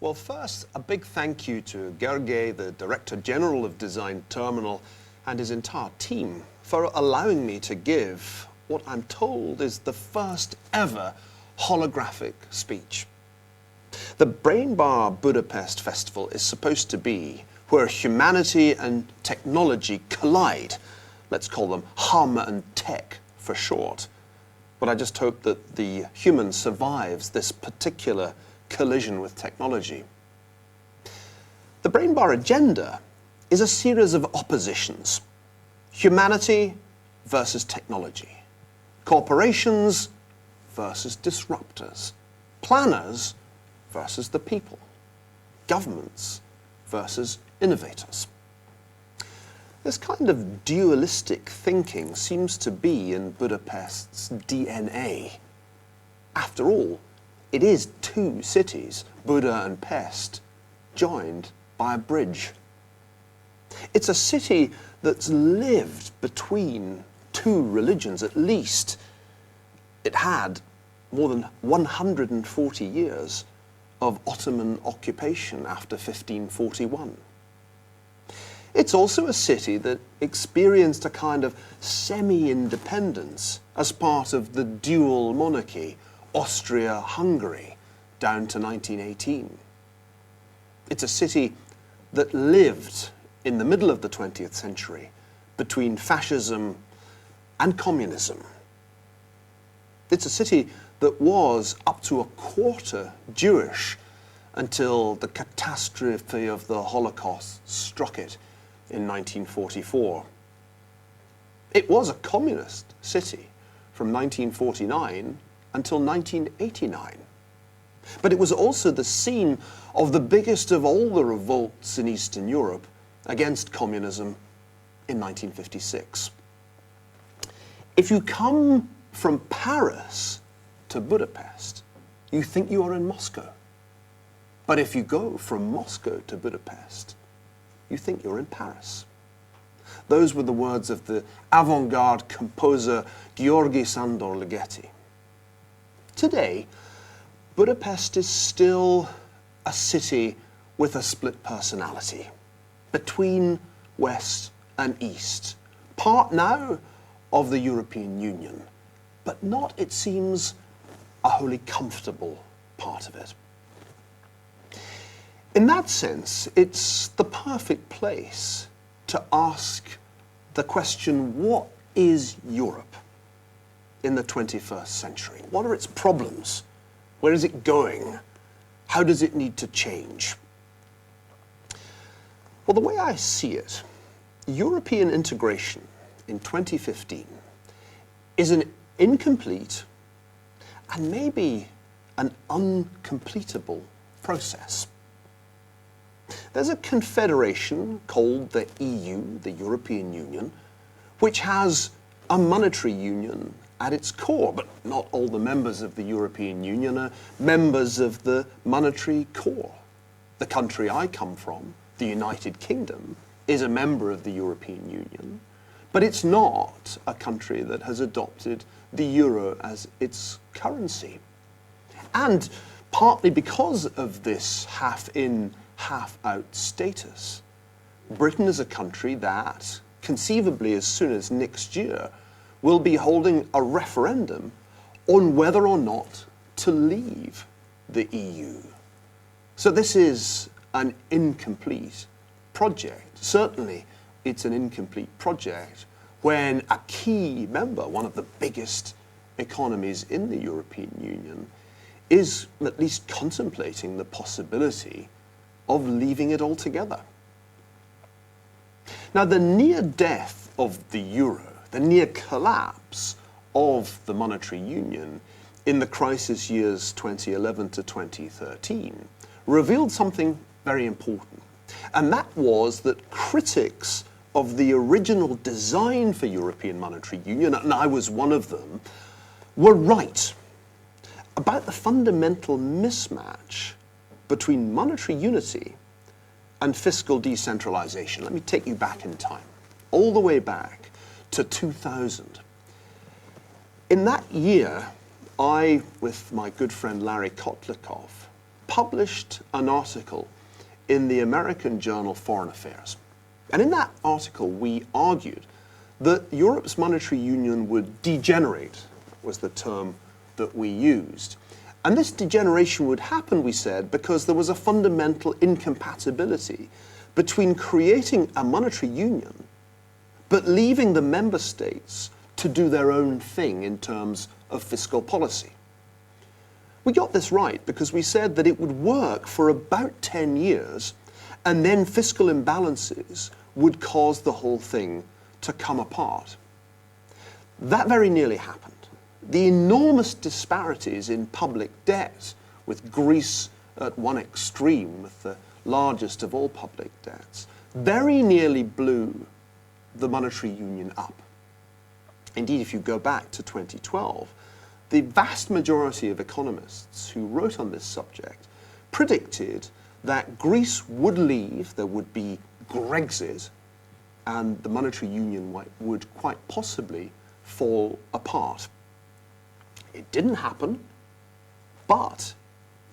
Well, first, a big thank you to Gergely, the Director General of Design Terminal, and his entire team for allowing me to give what I'm told is the first ever holographic speech. The Brain Bar Budapest Festival is supposed to be where humanity and technology collide. Let's call them hum and tech for short. But I just hope that the human survives this particular collision with technology. The Brain Bar agenda is a series of oppositions. Humanity versus technology. Corporations versus disruptors. Planners versus the people. Governments versus innovators. This kind of dualistic thinking seems to be in Budapest's DNA. After all, it is two cities, Buda and Pest, joined by a bridge. It's a city that's lived between two religions at least. It had more than 140 years of Ottoman occupation after 1541. It's also a city that experienced a kind of semi-independence as part of the dual monarchy, Austria-Hungary, down to 1918. It's a city that lived in the middle of the 20th century between fascism and communism. It's a city that was up to a quarter Jewish until the catastrophe of the Holocaust struck it in 1944. It was a communist city from 1949 until 1989. But it was also the scene of the biggest of all the revolts in Eastern Europe against communism in 1956. If you come from Paris to Budapest, you think you are in Moscow. But if you go from Moscow to Budapest, you think you're in Paris. Those were the words of the avant-garde composer György Sándor Ligeti. Today, Budapest is still a city with a split personality between West and East, part now of the European Union, but not, it seems, a wholly comfortable part of it. In that sense, it's the perfect place to ask the question, what is Europe in the 21st century? What are its problems? Where is it going? How does it need to change? Well, the way I see it, European integration in 2015 is an incomplete and maybe an uncompletable process. There's a confederation called the EU, the European Union, which has a monetary union at its core, but not all the members of the European Union are members of the monetary core. The country I come from, the United Kingdom, is a member of the European Union, but it's not a country that has adopted the euro as its currency. And partly because of this half-in, half-out status, Britain is a country that, conceivably as soon as next year, will be holding a referendum on whether or not to leave the EU. So this is an incomplete project. Certainly, it's an incomplete project when a key member, one of the biggest economies in the European Union, is at least contemplating the possibility of leaving it altogether. Now, the near death of the euro, the near collapse of the monetary union in the crisis years 2011 to 2013 revealed something very important. And that was that critics of the original design for European monetary union, and I was one of them, were right about the fundamental mismatch between monetary unity and fiscal decentralization. Let me take you back in time, all the way back to 2000. In that year, I, with my good friend Larry Kotlikov, published an article in the American journal Foreign Affairs. And in that article, we argued that Europe's monetary union would degenerate, was the term that we used. And this degeneration would happen, we said, because there was a fundamental incompatibility between creating a monetary union but leaving the member states to do their own thing in terms of fiscal policy. We got this right because we said that it would work for about 10 years and then fiscal imbalances would cause the whole thing to come apart. That very nearly happened. The enormous disparities in public debt, with Greece at one extreme, with the largest of all public debts, very nearly blew the monetary union up. Indeed, if you go back to 2012, the vast majority of economists who wrote on this subject predicted that Greece would leave, there would be Grexit, and the monetary union would quite possibly fall apart. It didn't happen, but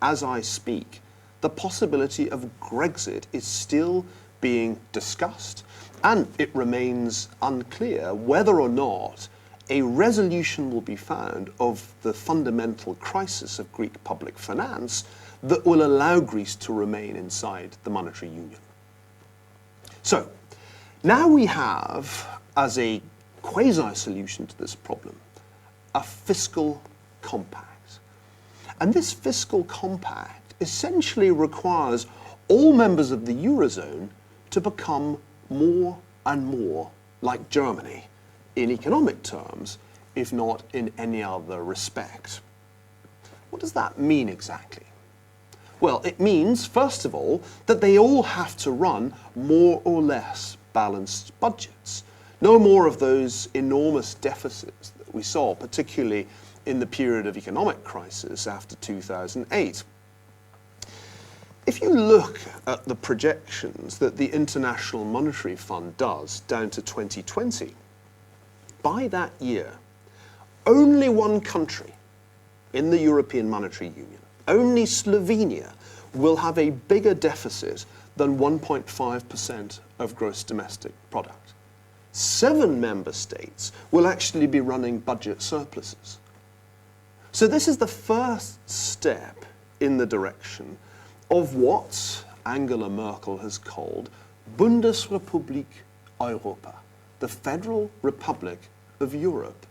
as I speak, the possibility of Grexit is still being discussed, and it remains unclear whether or not a resolution will be found of the fundamental crisis of Greek public finance that will allow Greece to remain inside the monetary union. So, now we have, as a quasi-solution to this problem, a fiscal compact. And this fiscal compact essentially requires all members of the Eurozone to become more and more like Germany in economic terms, if not in any other respect. What does that mean exactly? Well, it means, first of all, that they all have to run more or less balanced budgets. No more of those enormous deficits that we saw, particularly in the period of economic crisis after 2008. If you look at the projections that the International Monetary Fund does down to 2020, by that year, only one country in the European Monetary Union, only Slovenia, will have a bigger deficit than 1.5% of gross domestic product. 7 member states will actually be running budget surpluses. So this is the first step in the direction of what Angela Merkel has called Bundesrepublik Europa, the Federal Republic of Europe.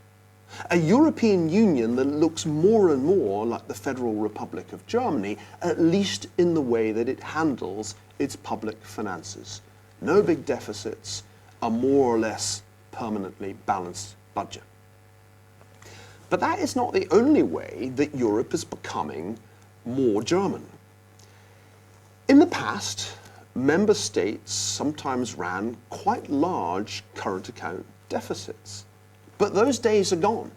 A European Union that looks more and more like the Federal Republic of Germany, at least in the way that it handles its public finances. No big deficits, a more or less permanently balanced budget. But that is not the only way that Europe is becoming more German. In the past, member states sometimes ran quite large current account deficits. But those days are gone,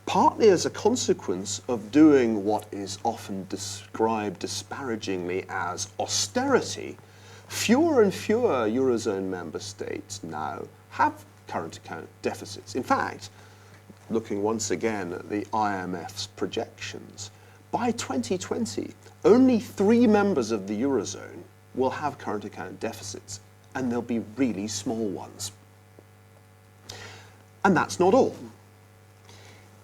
partly as a consequence of doing what is often described disparagingly as austerity. Fewer and fewer Eurozone member states now have current account deficits. In fact, looking once again at the IMF's projections, by 2020, only 3 members of the Eurozone will have current account deficits, and they'll be really small ones. And that's not all.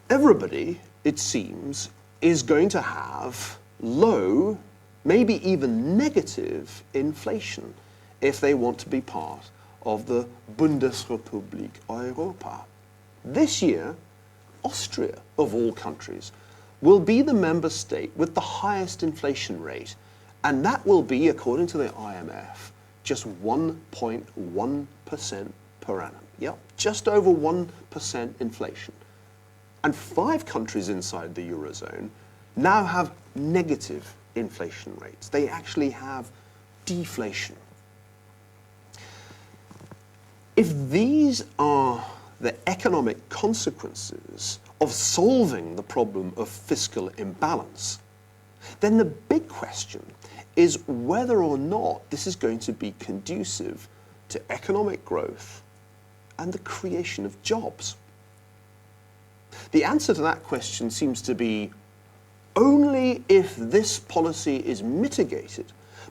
Everybody, it seems, is going to have low, maybe even negative inflation if they want to be part of the Bundesrepublik Europa. This year, Austria, of all countries, will be the member state with the highest inflation rate, and that will be, according to the IMF, just 1.1% per annum. Yep, just over 1% inflation. And 5 countries inside the Eurozone now have negative inflation rates. They actually have deflation. If these are the economic consequences of solving the problem of fiscal imbalance, then the big question is whether or not this is going to be conducive to economic growth and the creation of jobs. The answer to that question seems to be only if this policy is mitigated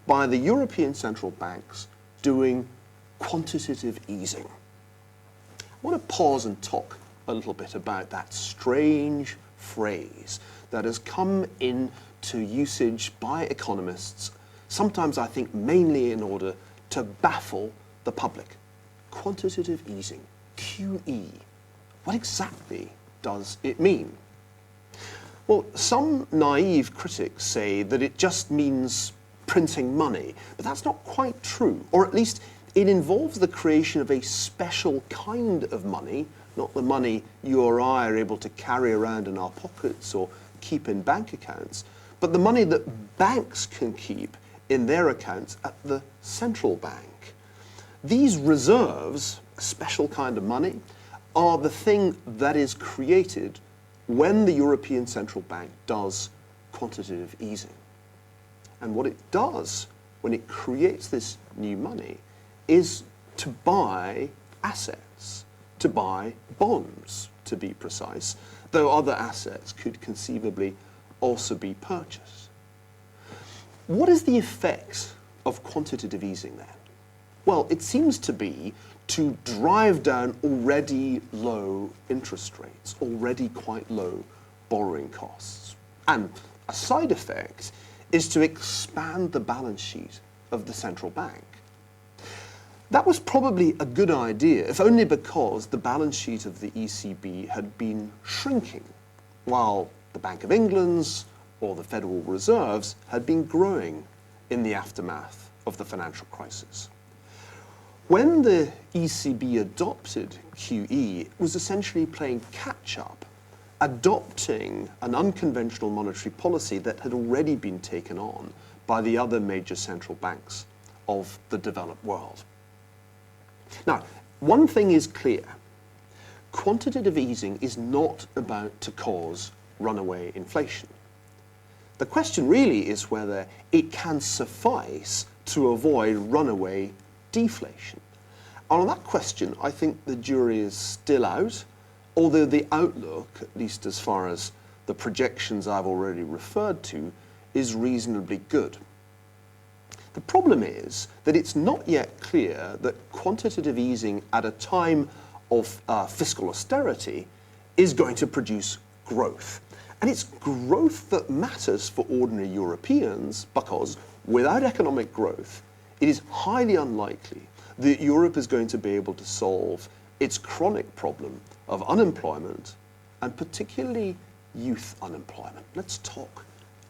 by the European central banks doing quantitative easing. I want to pause and talk a little bit about that strange phrase that has come into usage by economists, sometimes I think mainly in order to baffle the public. Quantitative easing, QE. What exactly does it mean? Well, some naive critics say that it just means printing money, but that's not quite true, or at least it involves the creation of a special kind of money, not the money you or I are able to carry around in our pockets or keep in bank accounts, but the money that banks can keep in their accounts at the central bank. These reserves, a special kind of money, are the thing that is created when the European Central Bank does quantitative easing. And what it does when it creates this new money is to buy assets, to buy bonds, to be precise, though other assets could conceivably also be purchased. What is the effect of quantitative easing then? Well, it seems to be to drive down already low interest rates, already quite low borrowing costs. And a side effect is to expand the balance sheet of the central bank. That was probably a good idea, if only because the balance sheet of the ECB had been shrinking, while the Bank of England's or the Federal Reserve's had been growing in the aftermath of the financial crisis. When the ECB adopted QE, it was essentially playing catch-up, adopting an unconventional monetary policy that had already been taken on by the other major central banks of the developed world. Now, one thing is clear. Quantitative easing is not about to cause runaway inflation. The question really is whether it can suffice to avoid runaway deflation. And on that question, I think the jury is still out, although the outlook, at least as far as the projections I've already referred to, is reasonably good. The problem is that it's not yet clear that quantitative easing at a time of fiscal austerity is going to produce growth. And it's growth that matters for ordinary Europeans because without economic growth, it is highly unlikely that Europe is going to be able to solve its chronic problem of unemployment and particularly youth unemployment. Let's talk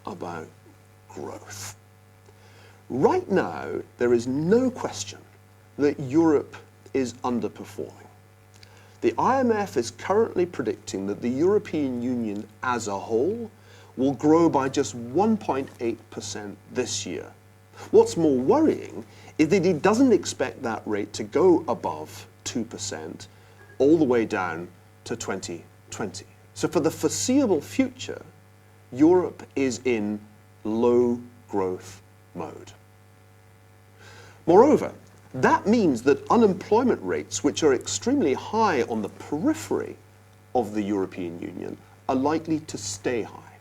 about growth. Right now, there is no question that Europe is underperforming. The IMF is currently predicting that the European Union as a whole will grow by just 1.8% this year. What's more worrying is that it doesn't expect that rate to go above 2% all the way down to 2020. So for the foreseeable future, Europe is in low growth mode. Moreover, that means that unemployment rates, which are extremely high on the periphery of the European Union, are likely to stay high.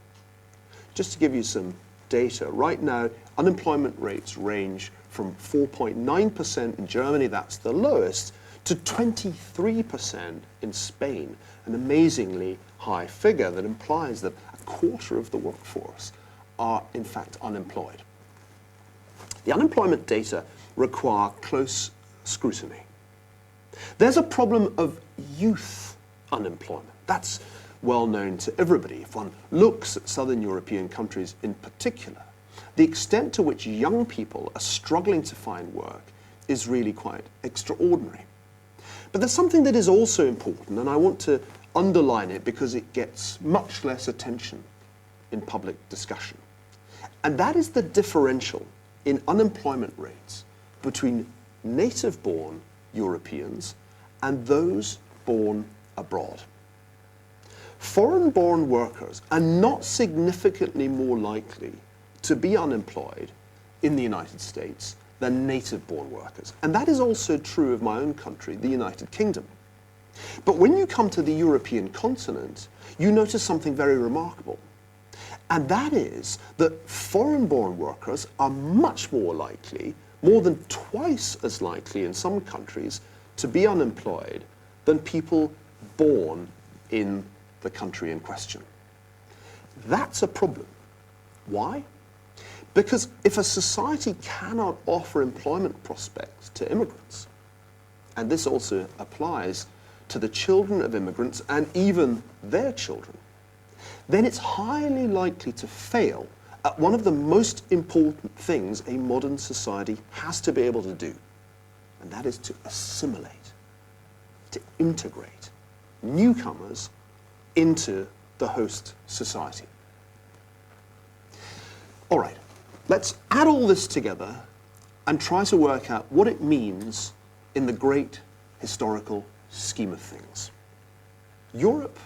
Just to give you some data, right now, unemployment rates range from 4.9% in Germany, that's the lowest, to 23% in Spain, an amazingly high figure that implies that a quarter of the workforce are in fact unemployed. The unemployment data require close scrutiny. There's a problem of youth unemployment. That's well known to everybody. If one looks at southern European countries in particular, the extent to which young people are struggling to find work is really quite extraordinary. But there's something that is also important, and I want to underline it because it gets much less attention in public discussion. And that is the differential in unemployment rates between native-born Europeans and those born abroad. Foreign-born workers are not significantly more likely to be unemployed in the United States than native-born workers. And that is also true of my own country, the United Kingdom. But when you come to the European continent, you notice something very remarkable. And that is that foreign-born workers are much more likely, more than twice as likely in some countries, to be unemployed than people born in the country in question. That's a problem. Why? Because if a society cannot offer employment prospects to immigrants, and this also applies to the children of immigrants and even their children, then it's highly likely to fail at one of the most important things a modern society has to be able to do, and that is to assimilate, to integrate newcomers into the host society. All right, let's add all this together and try to work out what it means in the great historical scheme of things. Europe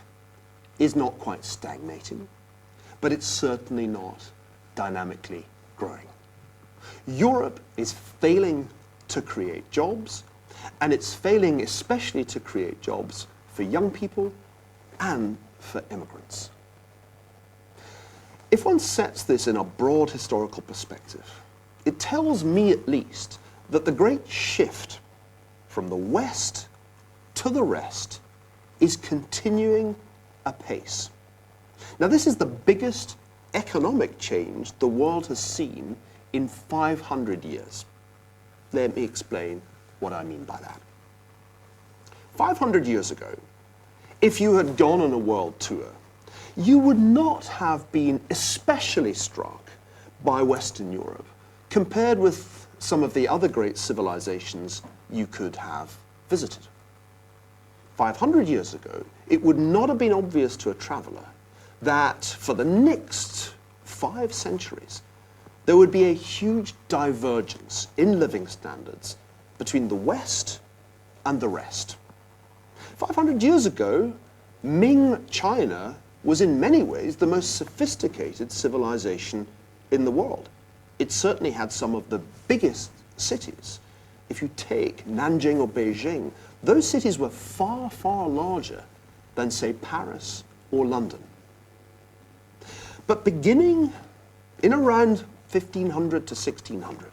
is not quite stagnating, but it's certainly not dynamically growing. Europe is failing to create jobs, and it's failing especially to create jobs for young people and for immigrants. If one sets this in a broad historical perspective, it tells me at least that the great shift from the West to the rest is continuing apace. Now, this is the biggest economic change the world has seen in 500 years. Let me explain what I mean by that. 500 years ago, if you had gone on a world tour, you would not have been especially struck by Western Europe compared with some of the other great civilizations you could have visited. 500 years ago, it would not have been obvious to a traveler that for the next 5 centuries, there would be a huge divergence in living standards between the West and the rest. 500 years ago, Ming China was in many ways the most sophisticated civilization in the world. It certainly had some of the biggest cities. If you take Nanjing or Beijing, those cities were far, far larger than, say, Paris or London. But beginning in around 1500 to 1600,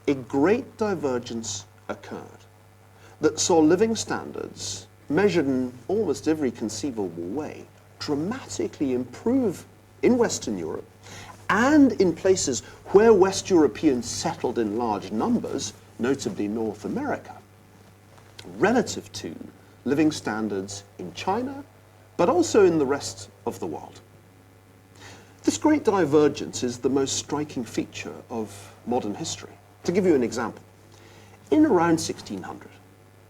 a great divergence occurred that saw living standards, measured in almost every conceivable way, dramatically improve in Western Europe and in places where West Europeans settled in large numbers, notably North America, relative to living standards in China, but also in the rest of the world. This great divergence is the most striking feature of modern history. To give you an example, in around 1600,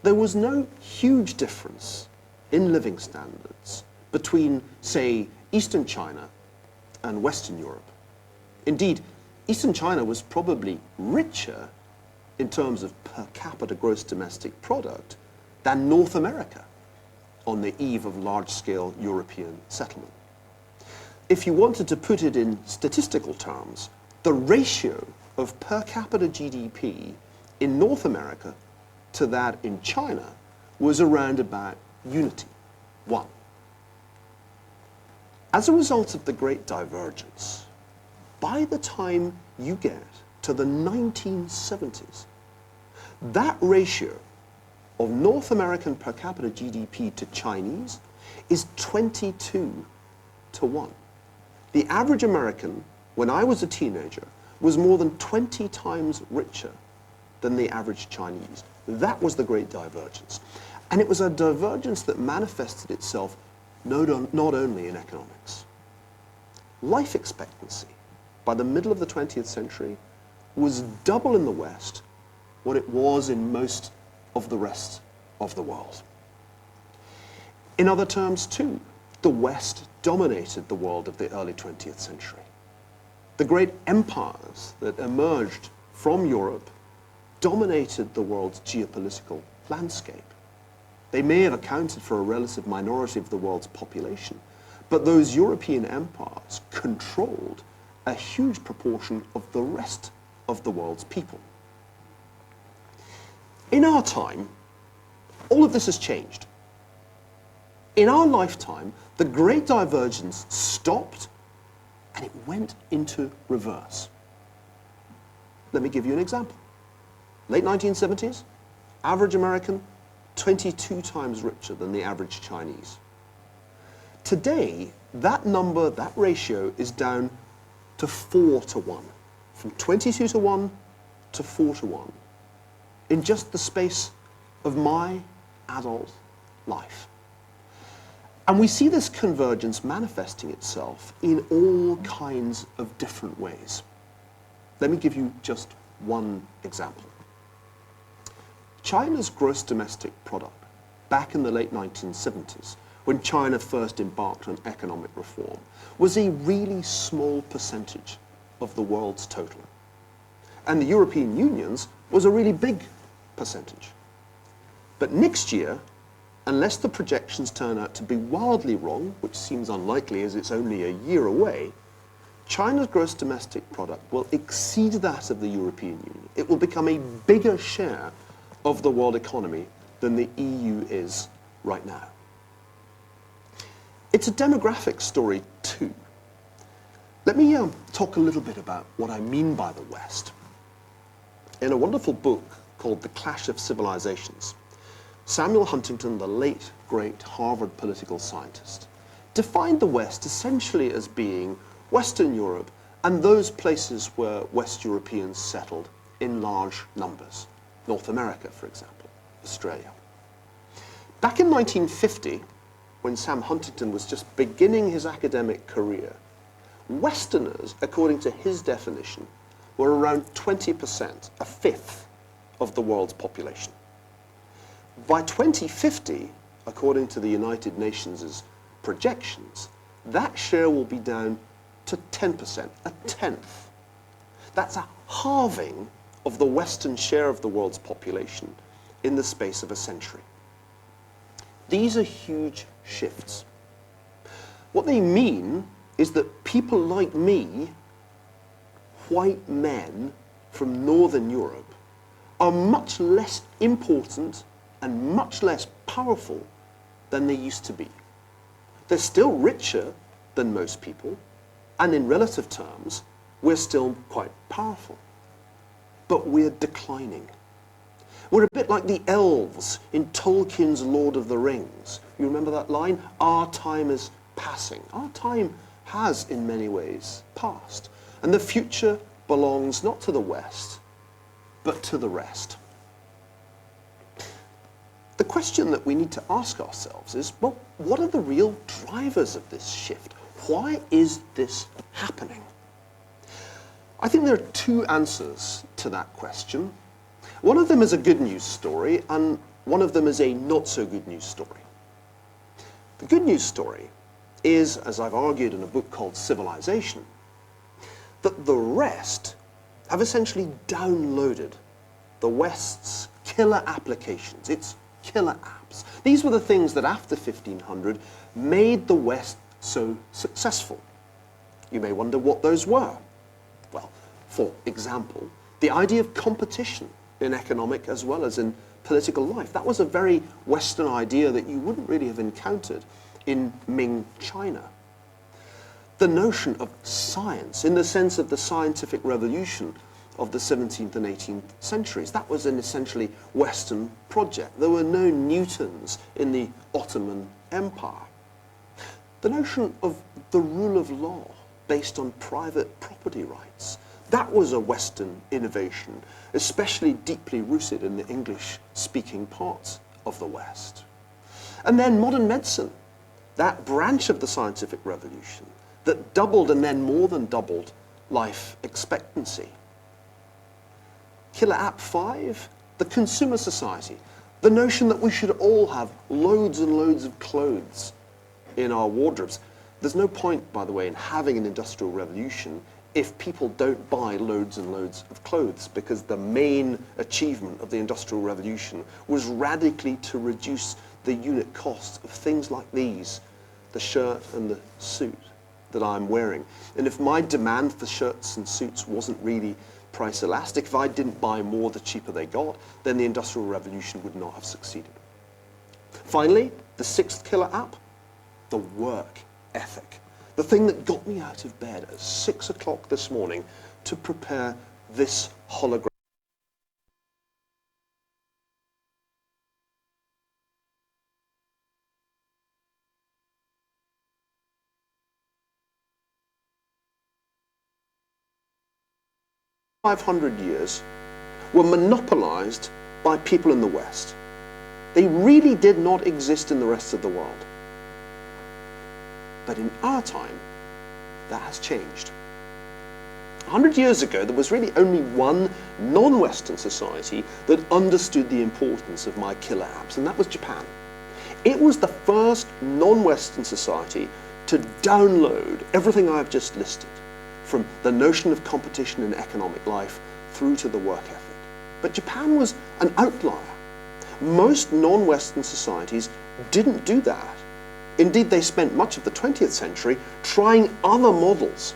there was no huge difference in living standards between, say, Eastern China and Western Europe. Indeed, Eastern China was probably richer in terms of per capita gross domestic product than North America on the eve of large-scale European settlement. If you wanted to put it in statistical terms, the ratio of per capita GDP in North America to that in China was around about unity, 1. As a result of the Great Divergence, by the time you get to the 1970s, that ratio of North American per capita GDP to Chinese is 22 to 1. The average American, when I was a teenager, was more than 20 times richer than the average Chinese. That was the Great Divergence. And it was a divergence that manifested itself not only in economics. Life expectancy by the middle of the 20th century was double in the West what it was in most of the rest of the world. In other terms, too, the West dominated the world of the early 20th century. The great empires that emerged from Europe dominated the world's geopolitical landscape. They may have accounted for a relative minority of the world's population, but those European empires controlled a huge proportion of the rest of the world's people. In our time, all of this has changed. In our lifetime, the Great Divergence stopped and it went into reverse. Let me give you an example. Late 1970s, average American, 22 times richer than the average Chinese. Today, that number, that ratio, is down to 4 to 1. From 22 to 1 to 4 to 1. In just the space of my adult life. And we see this convergence manifesting itself in all kinds of different ways. Let me give you just one example. China's gross domestic product, back in the late 1970s, when China first embarked on economic reform, was a really small percentage of the world's total. And the European Union's was a really big percentage. But next year, unless the projections turn out to be wildly wrong, which seems unlikely as it's only a year away, China's gross domestic product will exceed that of the European Union. It will become a bigger share of the world economy than the EU is right now. It's a demographic story too. Let me talk a little bit about what I mean by the West. In a wonderful book called The Clash of Civilizations, Samuel Huntington, the late, great Harvard political scientist, defined the West essentially as being Western Europe and those places where West Europeans settled in large numbers. North America, for example, Australia. Back in 1950, when Sam Huntington was just beginning his academic career, Westerners, according to his definition, were around 20%, a fifth of the world's population. By 2050, according to the United Nations' projections, that share will be down to 10%, a tenth. That's a halving of the Western share of the world's population in the space of a century. These are huge shifts. What they mean is that people like me, white men from Northern Europe, are much less important and much less powerful than they used to be. They're still richer than most people, and in relative terms, we're still quite powerful. But we're declining. We're a bit like the elves in Tolkien's Lord of the Rings. You remember that line? Our time is passing. Our time has, in many ways, passed. And the future belongs not to the West, but to the rest. The question that we need to ask ourselves is, well, what are the real drivers of this shift? Why is this happening? I think there are two answers to that question. One of them is a good news story, and one of them is a not so good news story. The good news story is, as I've argued in a book called Civilization, that the rest have essentially downloaded the West's killer applications, its killer apps. These were the things that after 1500 made the West so successful. You may wonder what those were. Well, for example, the idea of competition in economic as well as in political life. That was a very Western idea that you wouldn't really have encountered in Ming China. The notion of science, in the sense of the scientific revolution of the 17th and 18th centuries, that was an essentially Western project. There were no Newtons in the Ottoman Empire. The notion of the rule of law based on private property rights, that was a Western innovation, especially deeply rooted in the English-speaking parts of the West. And then modern medicine, that branch of the scientific revolution that doubled and then more than doubled life expectancy. Killer app 5, the consumer society, the notion that we should all have loads and loads of clothes in our wardrobes. There's no point, by the way, in having an industrial revolution if people don't buy loads and loads of clothes, because the main achievement of the Industrial Revolution was radically to reduce the unit cost of things like these, the shirt and the suit that I'm wearing. And if my demand for shirts and suits wasn't really price elastic, if I didn't buy more the cheaper they got, then the Industrial Revolution would not have succeeded. Finally, the sixth killer app, the work ethic. The thing that got me out of bed at 6 o'clock this morning to prepare this hologram. $500 were monopolized by people in the West. They really did not exist in the rest of the world. But in our time, that has changed. 100 years ago, there was really only one non-Western society that understood the importance of my killer apps, and that was Japan. It was the first non-Western society to download everything I've just listed, from the notion of competition in economic life through to the work ethic. But Japan was an outlier. Most non-Western societies didn't do that. Indeed, they spent much of the 20th century trying other models.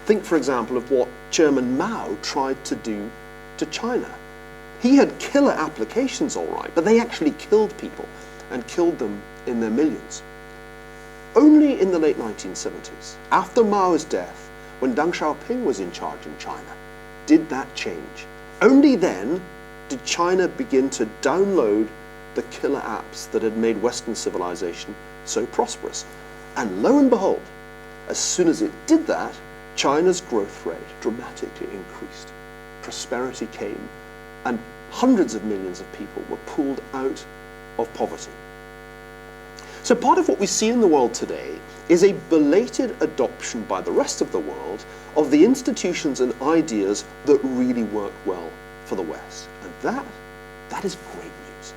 Think, for example, of what Chairman Mao tried to do to China. He had killer applications, all right, but they actually killed people and killed them in their millions. Only in the late 1970s, after Mao's death, when Deng Xiaoping was in charge in China, did that change. Only then did China begin to download the killer apps that had made Western civilization so prosperous. And lo and behold, as soon as it did that, China's growth rate dramatically increased. Prosperity came, and hundreds of millions of people were pulled out of poverty. So part of what we see in the world today is a belated adoption by the rest of the world of the institutions and ideas that really work well for the West. And that is great news.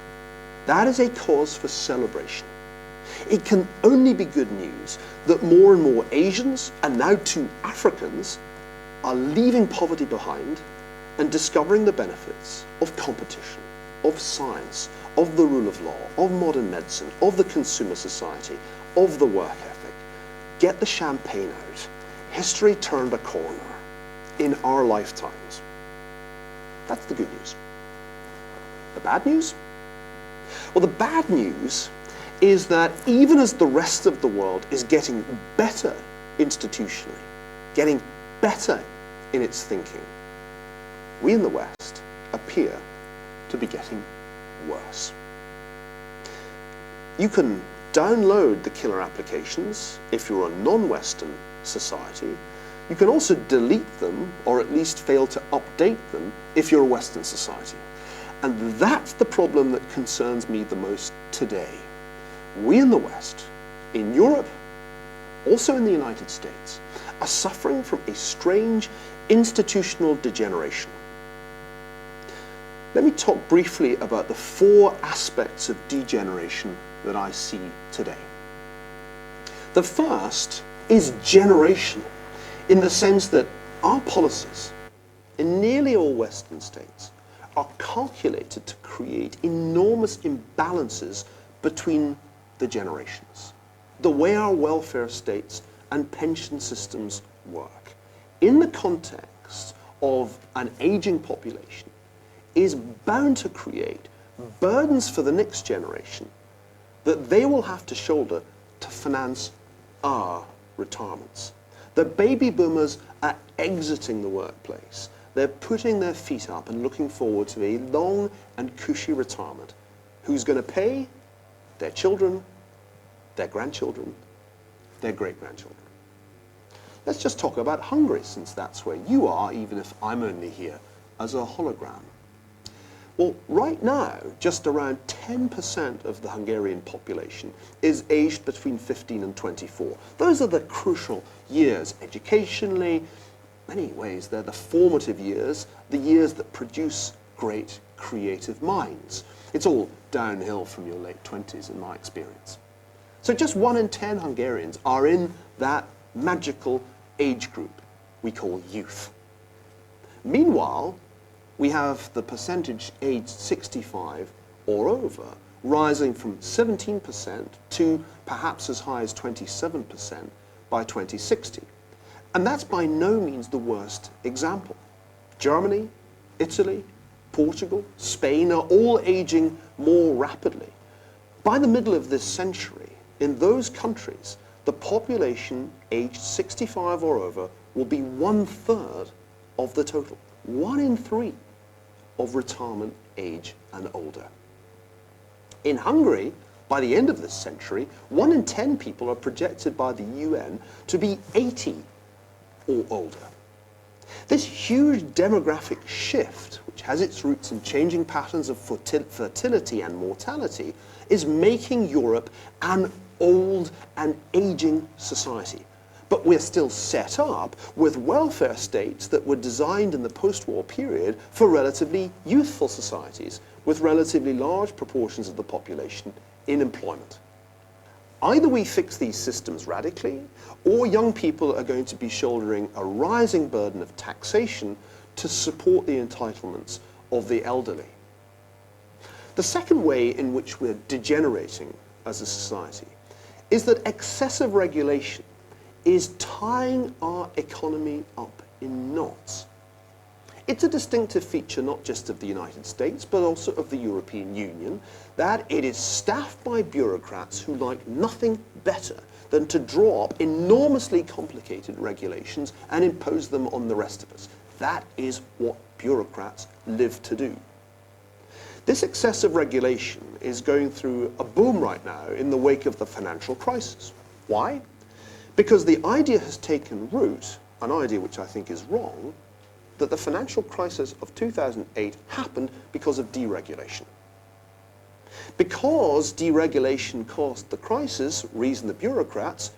That is a cause for celebration. It can only be good news that more and more Asians, and now too Africans, are leaving poverty behind and discovering the benefits of competition, of science, of the rule of law, of modern medicine, of the consumer society, of the work ethic. Get the champagne out. History turned a corner in our lifetimes. That's the good news. The bad news? Well, the bad news is that even as the rest of the world is getting better institutionally, getting better in its thinking, we in the West appear to be getting worse. You can download the killer applications if you're a non-Western society. You can also delete them, or at least fail to update them, if you're a Western society. And that's the problem that concerns me the most today. We in the West, in Europe, also in the United States, are suffering from a strange institutional degeneration. Let me talk briefly about the 4 aspects of degeneration that I see today. The first is generational, in the sense that our policies in nearly all Western states are calculated to create enormous imbalances between the generations, the way our welfare states and pension systems work, in the context of an aging population, is bound to create burdens for the next generation that they will have to shoulder to finance our retirements. The baby boomers are exiting the workplace. They're putting their feet up and looking forward to a long and cushy retirement. Who's going to pay? Their children, their grandchildren, their great-grandchildren. Let's just talk about Hungary, since that's where you are, even if I'm only here as a hologram. Well, right now, just around 10% of the Hungarian population is aged between 15 and 24. Those are the crucial years educationally. Many ways, they're the formative years, the years that produce great creative minds. It's all downhill from your late 20s, in my experience. So just 1 in 10 Hungarians are in that magical age group we call youth. Meanwhile, we have the percentage aged 65 or over rising from 17% to perhaps as high as 27% by 2060. And that's by no means the worst example. Germany, Italy, Portugal, Spain are all aging more rapidly. By the middle of this century, in those countries, the population aged 65 or over will be 1/3 of the total. 1 in 3 of retirement age and older. In Hungary, by the end of this century, 1 in 10 people are projected by the UN to be 80 or older. This huge demographic shift, which has its roots in changing patterns of fertility and mortality, is making Europe an old and aging society. But we're still set up with welfare states that were designed in the post-war period for relatively youthful societies, with relatively large proportions of the population in employment. Either we fix these systems radically, or young people are going to be shouldering a rising burden of taxation to support the entitlements of the elderly. The second way in which we're degenerating as a society is that excessive regulation is tying our economy up in knots. It's a distinctive feature not just of the United States, but also of the European Union, that it is staffed by bureaucrats who like nothing better than to draw up enormously complicated regulations and impose them on the rest of us. That is what bureaucrats live to do. This excessive regulation is going through a boom right now in the wake of the financial crisis. Why? Because the idea has taken root, an idea which I think is wrong, that the financial crisis of 2008 happened because of deregulation. Because deregulation caused the crisis, reason the bureaucrats,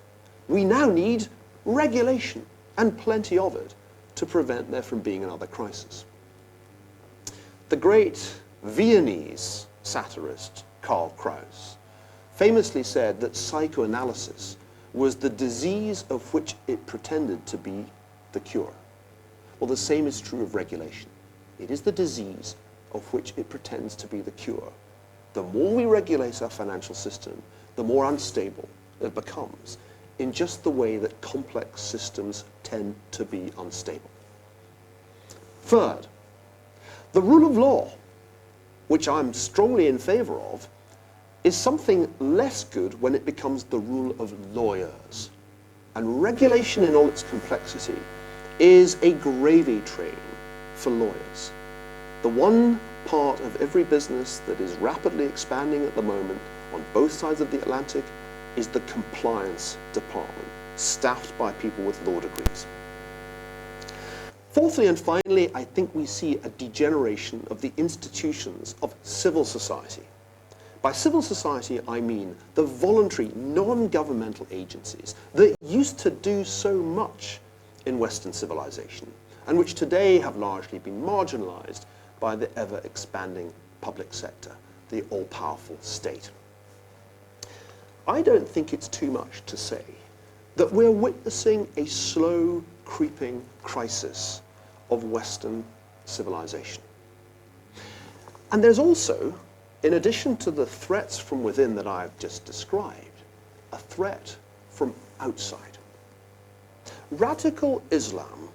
we now need regulation, and plenty of it, to prevent there from being another crisis. The great Viennese satirist Karl Kraus famously said that psychoanalysis was the disease of which it pretended to be the cure. Well, the same is true of regulation. It is the disease of which it pretends to be the cure. The more we regulate our financial system, the more unstable it becomes, in just the way that complex systems tend to be unstable. Third, the rule of law, which I'm strongly in favor of, is something less good when it becomes the rule of lawyers. And regulation in all its complexity is a gravy train for lawyers. The one part of every business that is rapidly expanding at the moment on both sides of the Atlantic is the compliance department, staffed by people with law degrees. Fourthly and finally, I think we see a degeneration of the institutions of civil society. By civil society, I mean the voluntary, non-governmental agencies that used to do so much in Western civilization, and which today have largely been marginalized by the ever-expanding public sector, the all-powerful state. I don't think it's too much to say that we're witnessing a slow, creeping crisis of Western civilization. And there's also, in addition to the threats from within that I've just described, a threat from outside. Radical Islam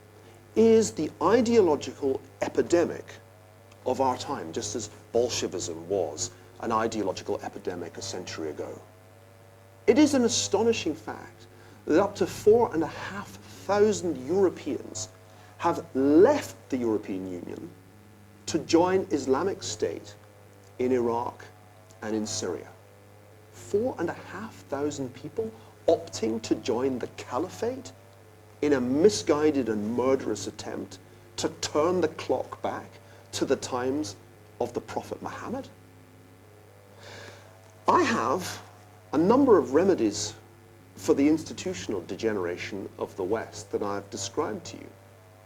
is the ideological epidemic of our time, just as Bolshevism was an ideological epidemic a century ago. It is an astonishing fact that up to 4,500 Europeans have left the European Union to join Islamic State in Iraq and in Syria. 4,500 people opting to join the caliphate in a misguided and murderous attempt to turn the clock back to the times of the Prophet Muhammad. I have a number of remedies for the institutional degeneration of the West that I've described to you.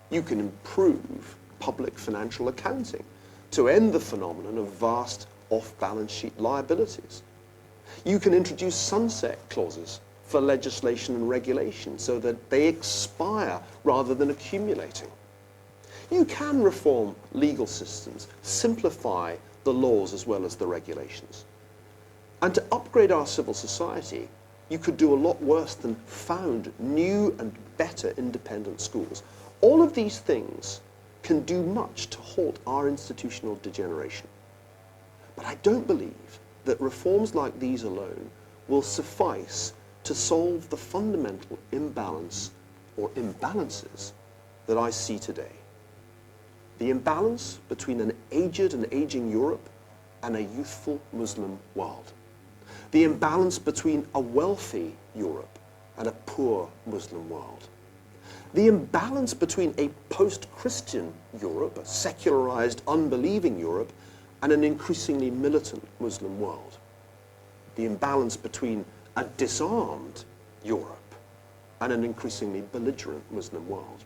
You can improve public financial accounting to end the phenomenon of vast off-balance sheet liabilities. You can introduce sunset clauses for legislation and regulation so that they expire rather than accumulating. You can reform legal systems, simplify the laws as well as the regulations. And to upgrade our civil society, you could do a lot worse than found new and better independent schools. All of these things can do much to halt our institutional degeneration. But I don't believe that reforms like these alone will suffice to solve the fundamental imbalance or imbalances that I see today. The imbalance between an aged and aging Europe and a youthful Muslim world. The imbalance between a wealthy Europe and a poor Muslim world. The imbalance between a post-Christian Europe, a secularized, unbelieving Europe, and an increasingly militant Muslim world. The imbalance between a disarmed Europe and an increasingly belligerent Muslim world.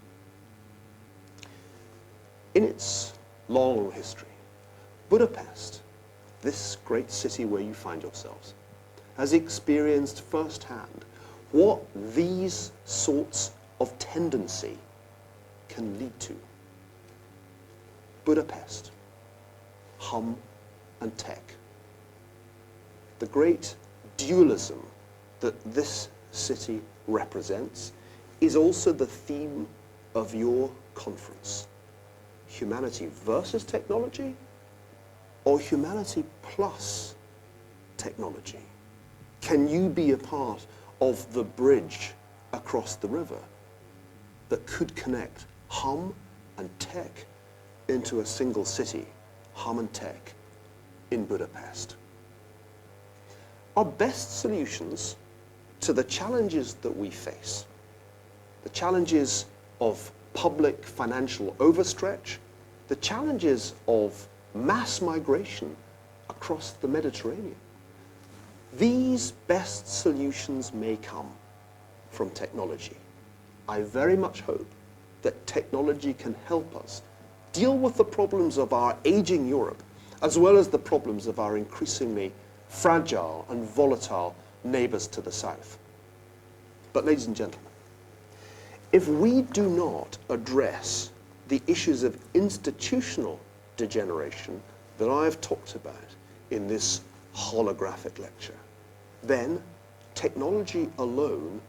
In its long history, Budapest, this great city where you find yourselves, has experienced firsthand what these sorts of tendency can lead to. Budapest, hum and tech. The great dualism that this city represents is also the theme of your conference. Humanity versus technology, or humanity plus technology? Can you be a part of the bridge across the river that could connect hum and tech into a single city, hum and tech, in Budapest? Our best solutions to the challenges that we face, the challenges of public financial overstretch, the challenges of mass migration across the Mediterranean. These best solutions may come from technology. I very much hope that technology can help us deal with the problems of our aging Europe, as well as the problems of our increasingly fragile and volatile neighbors to the south. But ladies and gentlemen, if we do not address the issues of institutional degeneration that I have talked about in this holographic lecture, then technology alone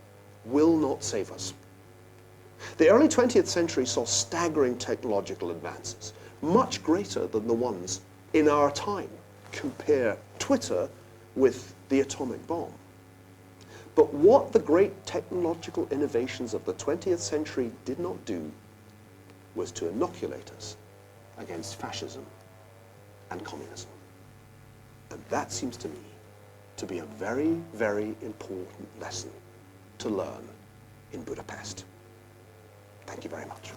will not save us. The early 20th century saw staggering technological advances, much greater than the ones in our time. Compare Twitter with the atomic bomb. But what the great technological innovations of the 20th century did not do was to inoculate us against fascism and communism. And that seems to me to be a very, very important lesson to learn in Budapest. Thank you very much.